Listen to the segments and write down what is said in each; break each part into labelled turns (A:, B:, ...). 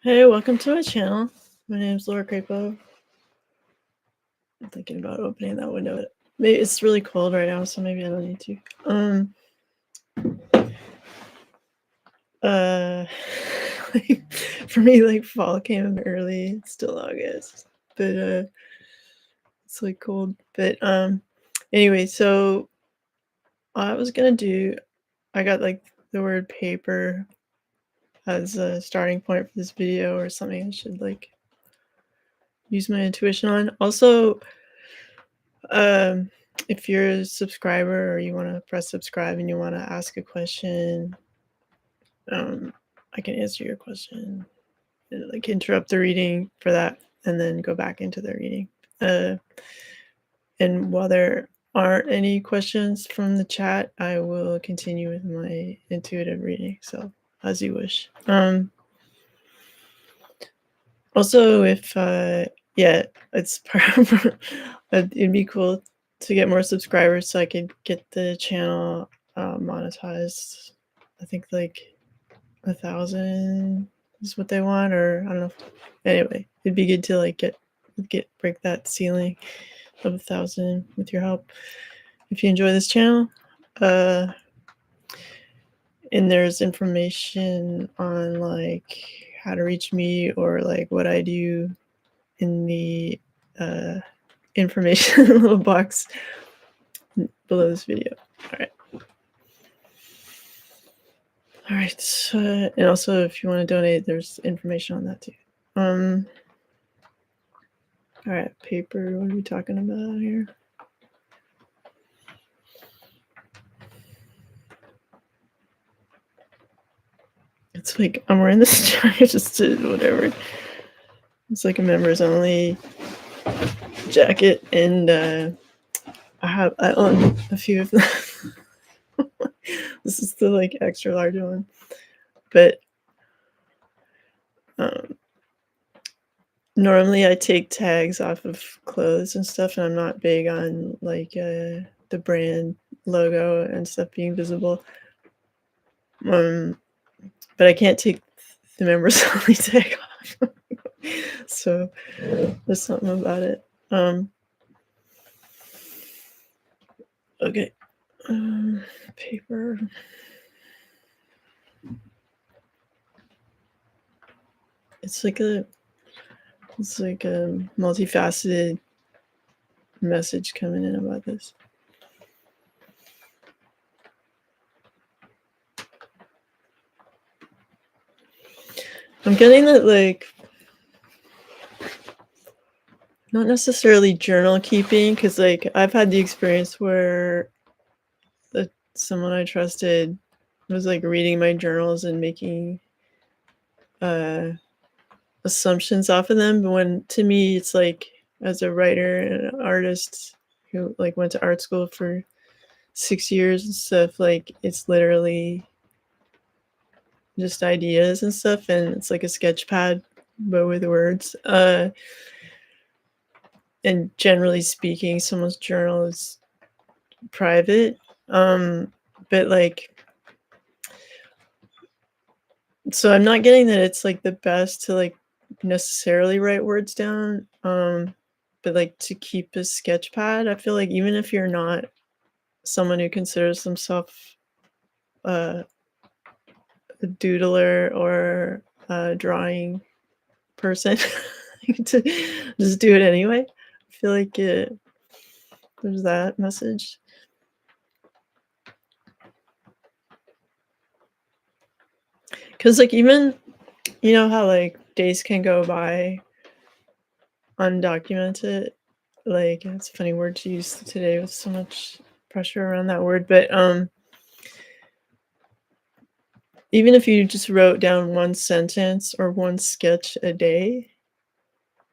A: Hey, welcome to my channel. My name's Laura Crapo. I'm thinking about opening that window. Maybe it's really cold right now, so maybe I don't need to. For me, like fall came early. It's still August, but it's like cold. But anyway, so I was gonna do. I got like the word paper as a starting point for this video, or something I should like use my intuition on. Also, if you're a subscriber or you want to press subscribe and you want to ask a question, I can answer your question and like interrupt the reading for that and then go back into the reading. And while there aren't any questions from the chat, I will continue with my intuitive reading. So as you wish. Also, if yeah, it's it'd be cool to get more subscribers so I could get the channel monetized. I think like 1,000 is what they want, or I don't know. Anyway, it'd be good to like break that ceiling of 1,000 with your help. If you enjoy this channel, and there's information on like how to reach me or like what I do in the information little box below this video. All right. And also, if you want to donate, there's information on that too. All right, paper. What are we talking about here? It's like I'm wearing this jacket just to whatever. It's like a members only jacket, and I own a few of them. This is the like extra large one, but normally I take tags off of clothes and stuff, and I'm not big on like the brand logo and stuff being visible. But I can't take the members only tag off. So there's something about it. Okay. Paper. It's like a multifaceted message coming in about this. I'm getting that like not necessarily journal keeping, because like I've had the experience where someone I trusted was like reading my journals and making assumptions off of them. But when to me it's like, as a writer and an artist who like went to art school for 6 years and stuff, like it's literally just ideas and stuff, and it's like a sketch pad but with words. And generally speaking, someone's journal is private, but like, so I'm not getting that it's like the best to like necessarily write words down, but like to keep a sketch pad. I feel like even if you're not someone who considers themselves a doodler or a drawing person, to just do it anyway. I feel like there's that message. Because like, even, you know how like days can go by undocumented, like it's a funny word to use today with so much pressure around that word, but even if you just wrote down one sentence or one sketch a day,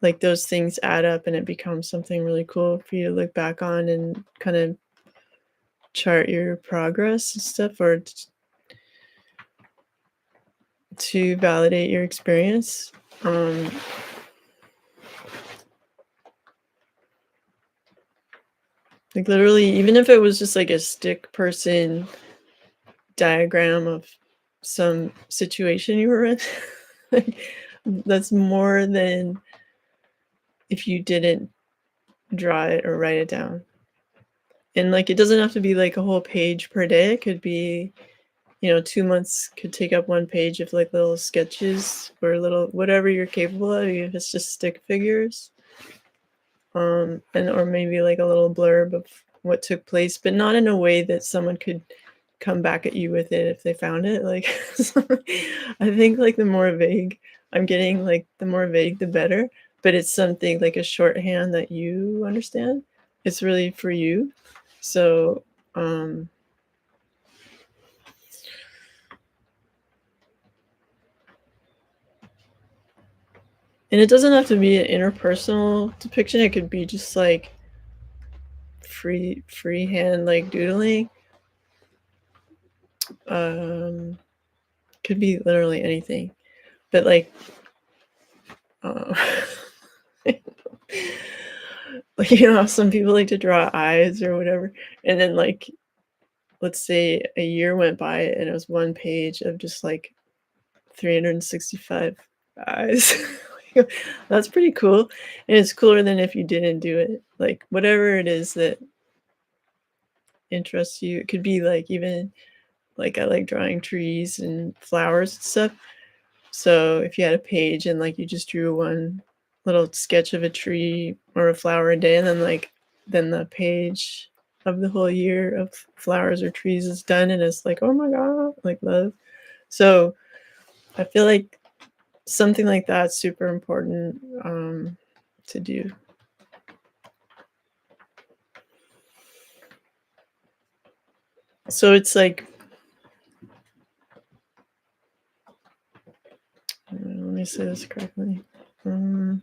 A: like those things add up and it becomes something really cool for you to look back on and kind of chart your progress and stuff, or to validate your experience. Like literally, even if it was just like a stick person diagram of some situation you were in, like that's more than if you didn't draw it or write it down. And, like, it doesn't have to be, like, a whole page per day, it could be, 2 months could take up 1 page of, like, little sketches or little whatever you're capable of, even if it's just stick figures, and or maybe, like, a little blurb of what took place, but not in a way that someone could come back at you with it if they found it, like, so I think, like, the more vague I'm getting, like, the more vague, the better, but it's something like a shorthand that you understand. It's really for you. So, um and it doesn't have to be an interpersonal depiction, it could be just, like, freehand, like, doodling, um, could be literally anything, but, like, uh like, how some people like to draw eyes or whatever, and then, like, let's say a year went by and it was 1 page of just, like, 365 eyes. That's pretty cool, and it's cooler than if you didn't do it. Like, whatever it is that interests you, it could be, like, even like, I like drawing trees and flowers and stuff, so if you had a page and, like, you just drew one little sketch of a tree or a flower a day, and then, like, then the page of the whole year of flowers or trees is done, and it's like, "Oh my god," like, love. So, I feel like something like that's super important, to do. So it's like let me say this correctly. Um,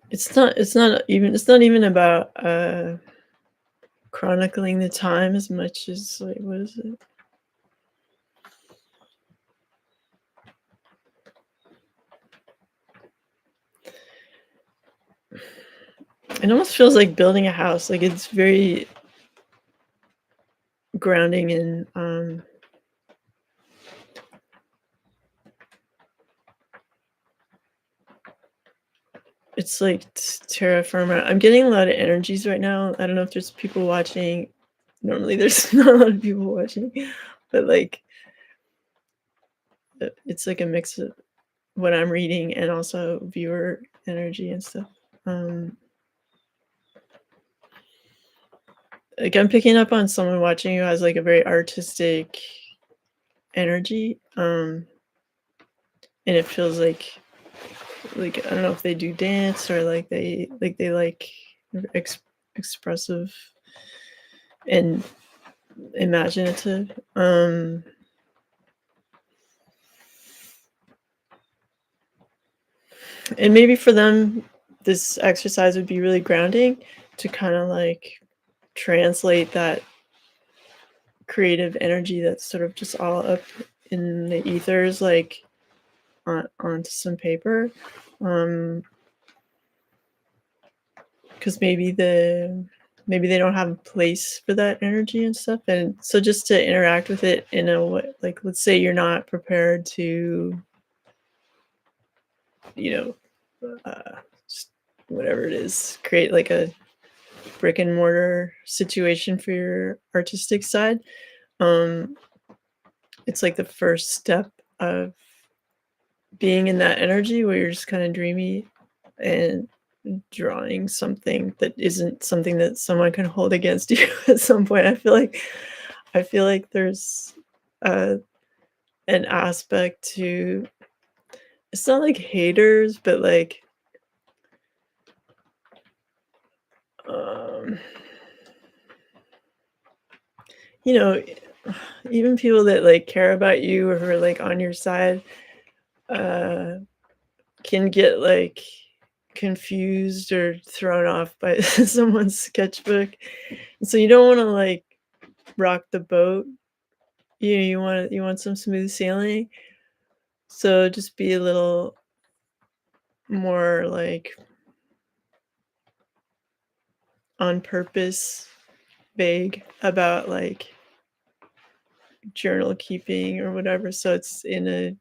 A: it's not even about, chronicling the time as much as, like, what is it? It almost feels like building a house, like, it's very grounding and, it's like terra firma. I'm getting a lot of energies right now. I don't know if there's people watching. Normally, there's not a lot of people watching, but, like, it's like a mix of what I'm reading and also viewer energy and stuff. Um, like, I'm picking up on someone watching who has, like, a very artistic energy, and it feels like, I don't know if they do dance or, like, ex expressive and imaginative, and maybe for them, this exercise would be really grounding to kinda, like, translate that creative energy that's sort of just all up in the ethers, like, onto some paper, um, because maybe they don't have a place for that energy and stuff, and so just to interact with it in a way like, let's say you're not prepared to, you just whatever it is, create, like, a brick and mortar situation for your artistic side, um, it's like the first step of being in that energy where you're just kinda dreamy and drawing something that isn't something that someone can hold against you at some point. I feel like there's, uh, an aspect to it's not like haters, but, like, um, you know, even people that, like, care about you or who are, like, on your side, uh, can get, like, confused or thrown off by someone's sketchbook. So you don't wanna, like, rock the boat. You want some smooth sailing, so just be a little more, like, on purpose vague about like journal keeping or whatever. So it's in a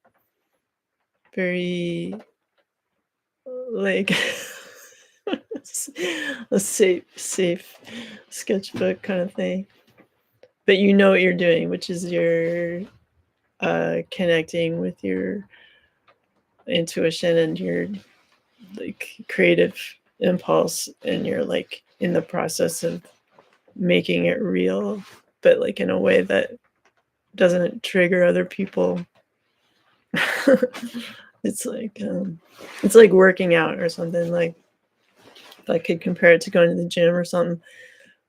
A: very like a safe sketchbook kind of thing. But you know what you're doing, which is you're connecting with your intuition and your like creative impulse, and you're like in the process of making it real, but like in a way that doesn't trigger other people. it's like it's like working out or something. Like if I could compare it to going to the gym or something,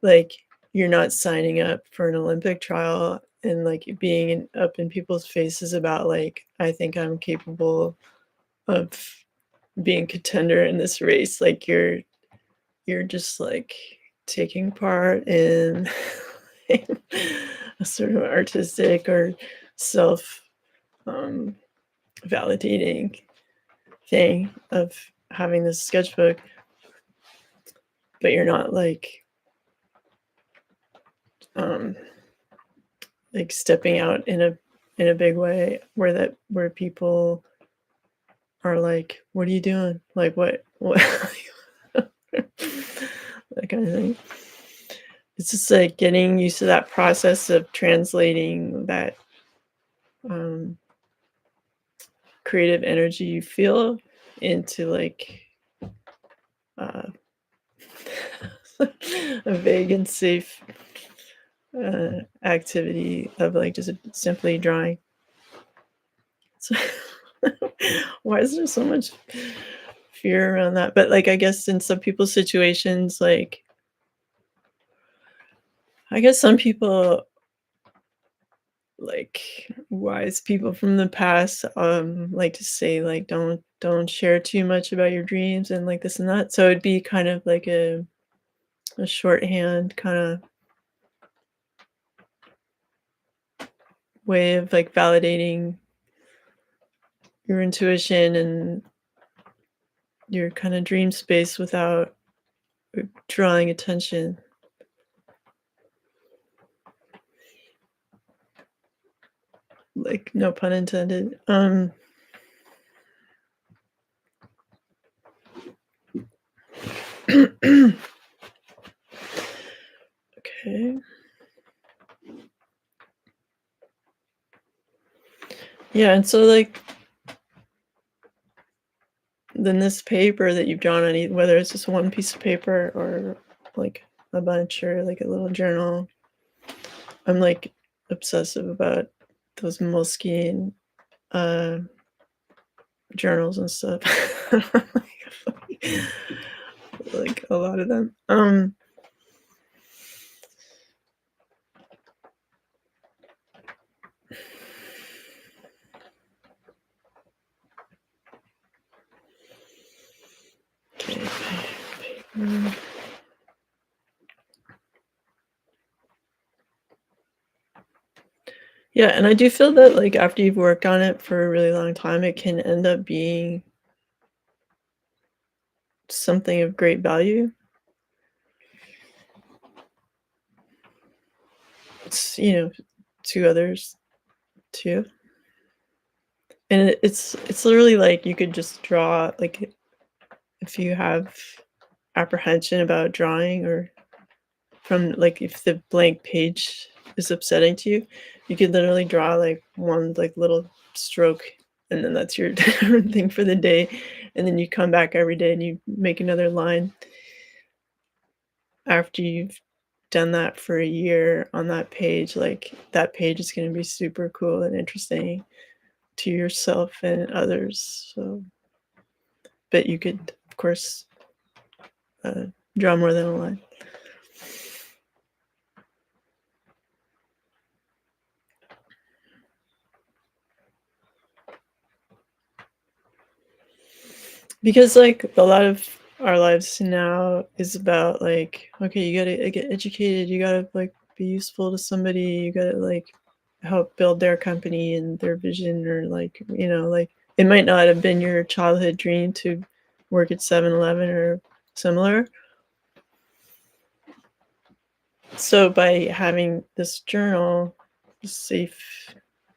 A: like you're not signing up for an Olympic trial and like up in people's faces about like I think I'm capable of being contender in this race. Like you're just like taking part in a sort of artistic or self validating thing of having this sketchbook, but you're not um like stepping out in a big way where people are like, what are you doing? Like what that kind of thing. It's just like getting used to that process of translating that um creative energy you feel into like uh a vague and safe activity of like just simply drawing. So why is there so much fear around that? But like I guess in some people's situations, like I guess some people, like wise people from the past, like to say like don't share too much about your dreams and like this and that. So it'd be kind of like a shorthand kind of way of like validating your intuition and your kind of dream space without drawing attention. Like no pun intended. Okay. Yeah, and so like then this paper that you've drawn on, whether it's just one piece of paper or like a bunch or like a little journal, I'm like obsessive about those Moleskine uh, journals and stuff. Like a lot of them. Okay. Yeah, and I do feel that like after you've worked on it for a really long time, it can end up being something of great value. It's, to others too. And it's literally like you could just draw like if you have apprehension about drawing or from like if the blank page is upsetting to you, you could literally draw like one like little stroke and then that's your thing for the day. And then you come back every day and you make another line after you've done that for a year on that page. Like that page is going to be super cool and interesting to yourself and others. So, but you could, of course, draw more than a line. Because like a lot of our lives now is about like, okay, you gotta get educated, you gotta like be useful to somebody, you gotta like help build their company and their vision, or like, like it might not have been your childhood dream to work at 7-Eleven or similar, So by having this journal, this safe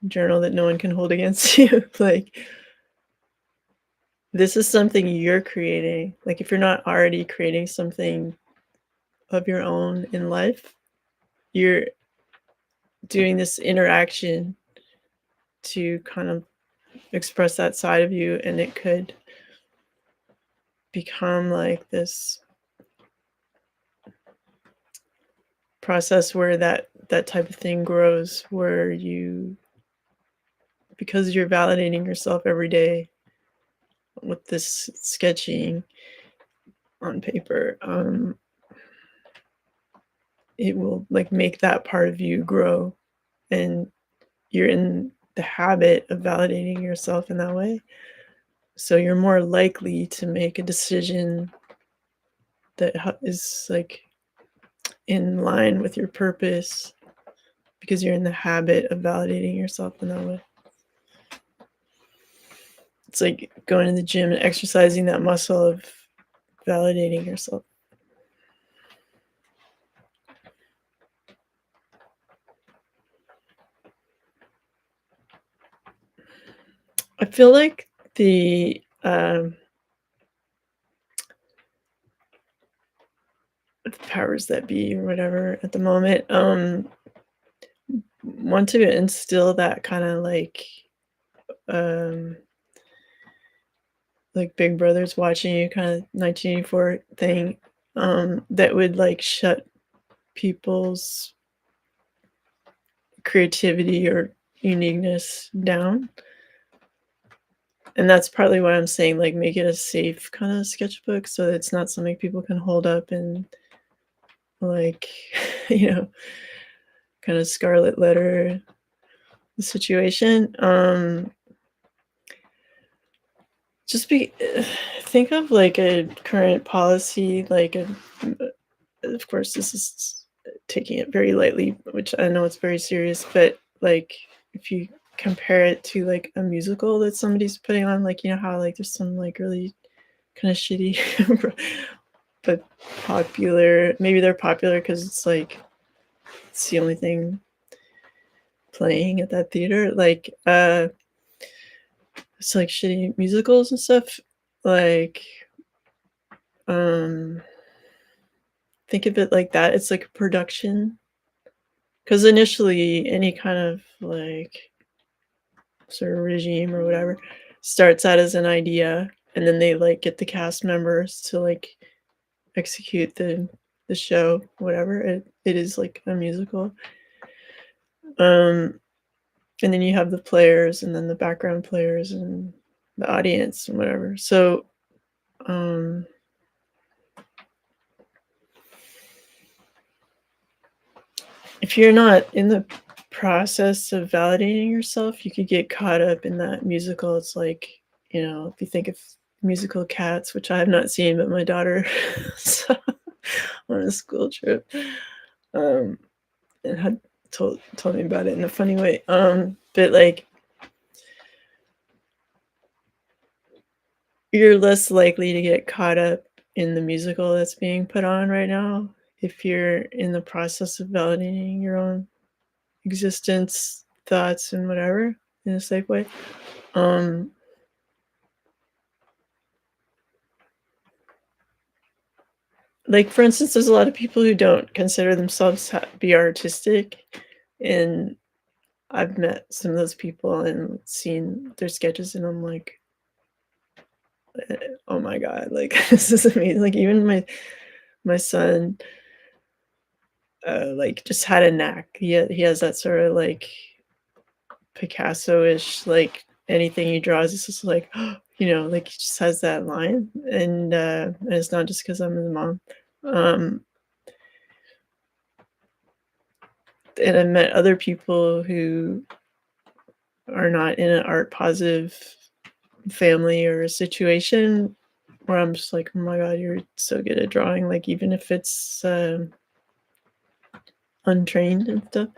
A: journal that no one can hold against you, like, this is something you're creating. Like, if you're not already creating something of your own in life, you're doing this interaction to kind of express that side of you, and it could become like this process where that type of thing grows, where you, because you're validating yourself every day with this sketching on paper, it will like make that part of you grow, and you're in the habit of validating yourself in that way, so you're more likely to make a decision that is like in line with your purpose, because you're in the habit of validating yourself in that way. It's like going to the gym and exercising that muscle of validating yourself. I feel like the powers that be or whatever at the moment want to instill that kind of um like Big Brother's watching you kind of 1984 thing, that would like shut people's creativity or uniqueness down. And that's partly why I'm saying, like, make it a safe kind of sketchbook so that it's not something people can hold up and, like, you know, kind of scarlet letter the situation. Just be think of like a current policy, like of course this is taking it very lightly, which I know it's very serious, but like if you compare it to like a musical that somebody's putting on, like, you know how like there's some like really kind of shitty but popular, maybe they're popular because it's like it's the only thing playing at that theater, like it's like shitty musicals and stuff, like um think of it like that. It's like a production, because initially any kind of like sort of regime or whatever starts out as an idea, and then they like get the cast members to like execute the show, whatever. It is like a musical. Um and then you have the players and then the background players and the audience and whatever. So um if you're not in the process of validating yourself, you could get caught up in that musical. It's like, you know, if you think of musical Cats, which I have not seen, but my daughter saw on a school trip, um, and had told me about it in a funny way. But like, you're less likely to get caught up in the musical that's being put on right now if you're in the process of validating your own existence, thoughts, and whatever in a safe way. Um, like for instance, there's a lot of people who don't consider themselves be artistic, and I've met some of those people and seen their sketches, and I'm like, oh my god, like this is amazing. Like even my son, like just had a knack. He has that sort of like Picasso-ish, like anything he draws is just like, you know, like he just has that line, and it's not just because I'm his mom. Um, and I met other people who are not in an art positive family or a situation where I'm just like, oh my god, you're so good at drawing, like even if it's untrained and stuff.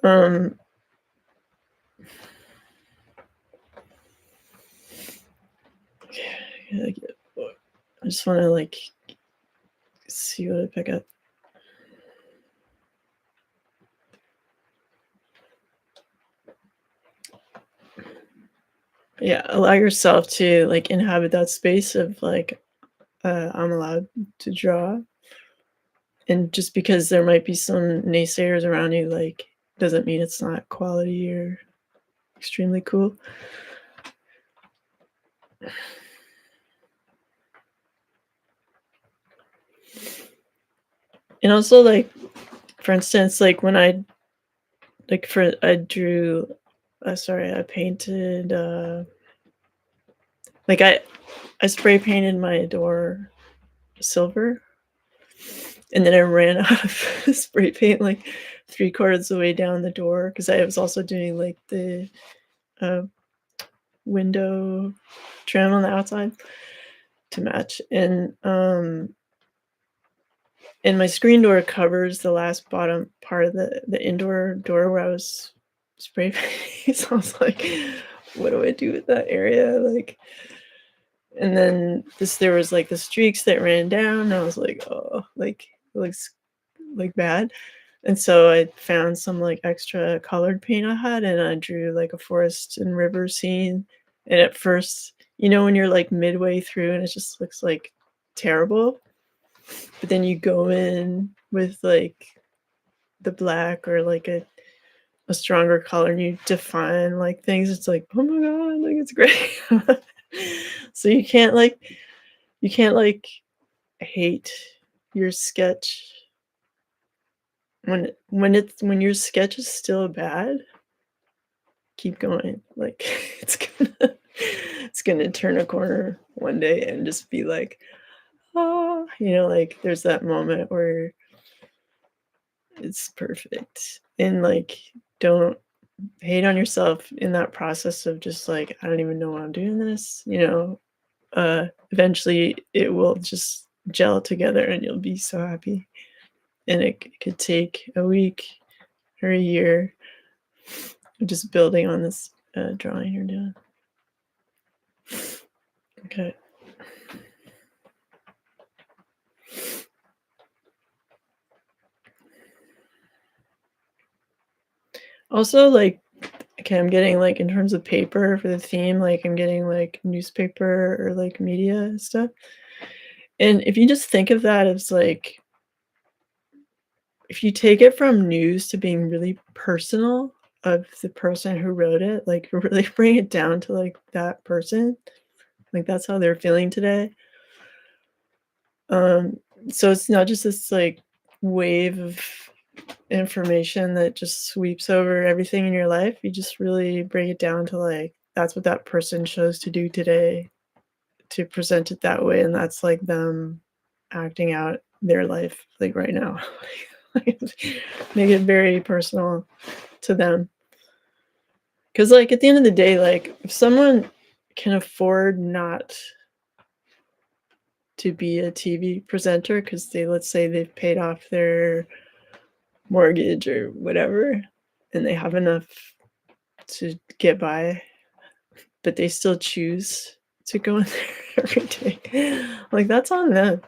A: Um, like, I just want to like see what I pick up. yeah, allow yourself to, like, inhabit that space of, like, I'm allowed to draw, and just because there might be some naysayers around you, like, doesn't mean it's not quality or extremely cool. And also, like, for instance, like, when I drew sorry, I painted, like, I spray painted my door silver, and then I ran out of spray paint, like, 3/4 the way down the door because I was also doing, like, the, uh, window trim on the outside to match, and my screen door covers the last bottom part of the indoor door where I was spray painting, so I was like, "What do I do with that area?" Like, and then there was, like, the streaks that ran down, and I was like, "Oh," like, it looks, like, bad, and so I found some, like, extra colored paint I had, and I drew, like, a forest and river scene, and at first, when you're, like, midway through and it just looks, like, terrible, but then you go in with, like, the black or, like, a stronger color and you define, like, things, it's like, "Oh my god," like, it's great. So you can't, like, hate your sketch when your sketch is still bad, keep going, like, it's gonna turn a corner one day and just be like, "Ah," like, there's that moment where it's perfect, and, like, don't hate on yourself in that process of just like, "I don't even know why I'm doing this." Eventually, it will just gel together and you'll be so happy, and it could take a week or a year of just building on this, drawing you're doing. Okay. Also, like, okay, I'm getting, like, in terms of paper for the theme, like, I'm getting, like, newspaper or, like, media stuff, and if you just think of that as, like, if you take it from news to being really personal of the person who wrote it, like, really bring it down to, like, that person, like, that's how they're feeling today, um, so it's not just this, like, wave of information that just sweeps over everything in your life, you just really bring it down to, like, that's what that person chose to do today to present it that way, and that's, like, them acting out their life, like, right now. Like, make it very personal to them. Because, like, at the end of the day, like, if someone can afford not to be a TV presenter because let's say they've paid off their mortgage or whatever, and they have enough to get by, but they still choose to go in there every day, like, that's on them,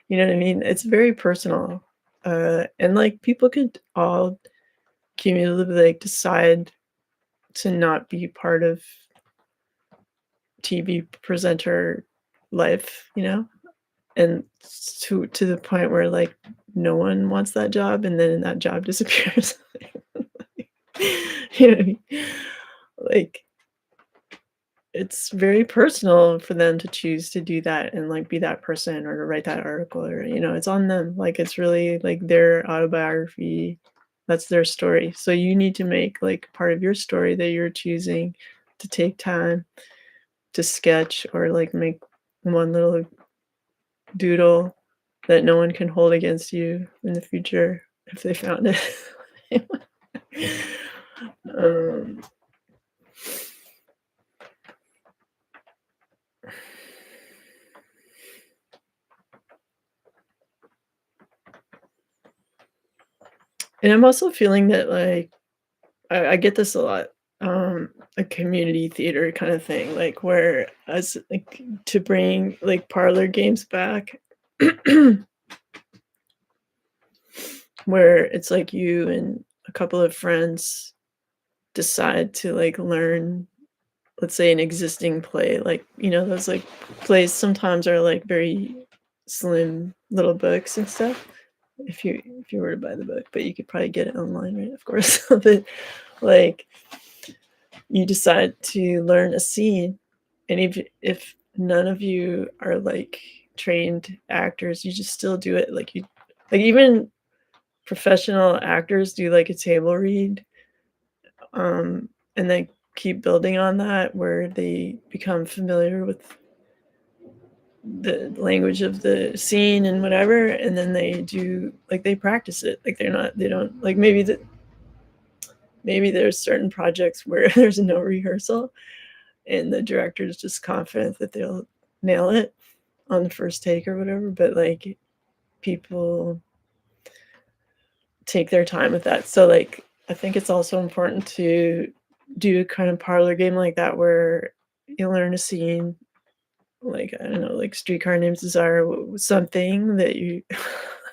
A: you know what I mean? It's very personal, and, like, people could all cumulatively, like, decide to not be part of TV presenter life, and to the point where, like, no one wants that job, and then that job disappears. You know what I mean? Like, it's very personal for them to choose to do that and, like, be that person or to write that article or, it's on them, like, it's really, like, their autobiography, that's their story, so you need to make, like, part of your story that you're choosing to take time to sketch or, like, make one little doodle that no one can hold against you in the future if they found it. Um, and I'm also feeling that, like, I get this a lot, a community theater kinda thing, like, where as like, to bring, like, parlor games back, where it's like you and a couple of friends decide to, like, learn let's say, an existing play, like, those, like, plays sometimes are, like, very slim little books and stuff, if you were to buy the book, but you could probably get it online, right? Of course. But, like, you decide to learn a scene, and if none of you are, like, trained actors, you just still do it, like, even professional actors do, like, a table read, and then keep building on that where they become familiar with the language of the scene and whatever, and then they practice it, like, they don't like, maybe there's certain projects where there's no rehearsal, and the director is just confident that they'll nail it on the first take or whatever, but, like, people take their time with that. So, like, I think it's also important to do a kind of parlor game like that where you learn a scene, like, I don't know, like Streetcar Named Desire, something that you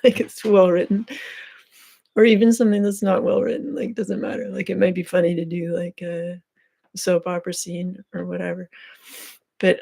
A: like, it's well written, or even something that's not well written, like, doesn't matter. Like, it might be funny to do, like, a soap opera scene or whatever. But,